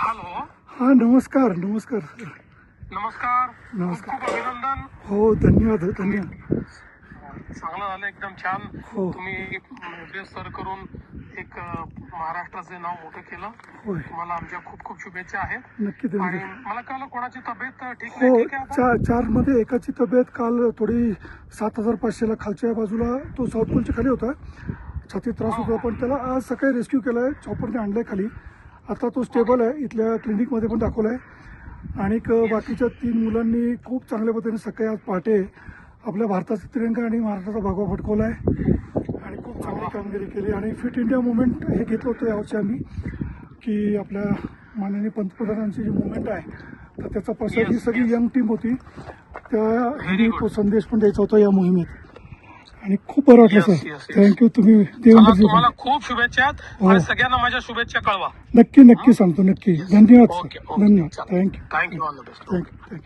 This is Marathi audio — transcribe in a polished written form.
हॅलो. हा नमस्कार नमस्कार सर. नमस्कार. नमस्कार. खूप अभिनंदन. हो धन्यवाद धन्यवाद. चांगलं झालं, एकदम छान. हो. तुम्ही एव्हरेस्ट सर करून एक महाराष्ट्राचे नाव मोठं केलं. होय तुम्हाला आमच्या खूप खूप शुभेच्छा आहेत. नक्की आणि धन्यवाद. मला कळलं कोणाची तब्येत ठीक हो नाही. ठीक आहे आता? चार मध्ये एकाची तब्येत काल थोडी 7,500ला खालच्या बाजूला तो साऊथ पोलच्या खाली होता, छातीत त्रास होता, पण त्याला आज सकाळी रेस्क्यू केलाय, चॉपरने आणलाय खाली. आता तो स्टेबल आहे, इथल्या क्लिनिकमध्ये पण दाखवलाय. आणि बाकीच्या 3 मुलांनी खूप चांगल्या पद्धतीने सकाळी आज पहाटे आपल्या भारताचा तिरंगा आणि महाराष्ट्राचा भगवा फडकवला आहे आणि खूप चांगली कामगिरी केली. आणि फिट इंडिया मुवमेंट हे घेतलं होतं यावर्षी आम्ही, की आपल्या माननीय पंतप्रधानांची जी मुवमेंट आहे तर त्याचा प्रसार ही सगळी यंग टीम होती, त्या ह्यांनी तो संदेश पण द्यायचा होता या मोहिमेत. आणि खूप बरं वाटलं Yes, sir. yes, yes. Thank you. तुम्ही चला, देवेंद्रजी. तुम्हाला खूप शुभेच्छा आहेत. हो. आणि सगळ्यांना माझ्या शुभेच्छा कळवा. नक्की नक्की सांगतो नक्की. धन्यवाद ओके सर. ओके. धन्यवाद. चला. Thank you thank you. All the best. Thank you thank you.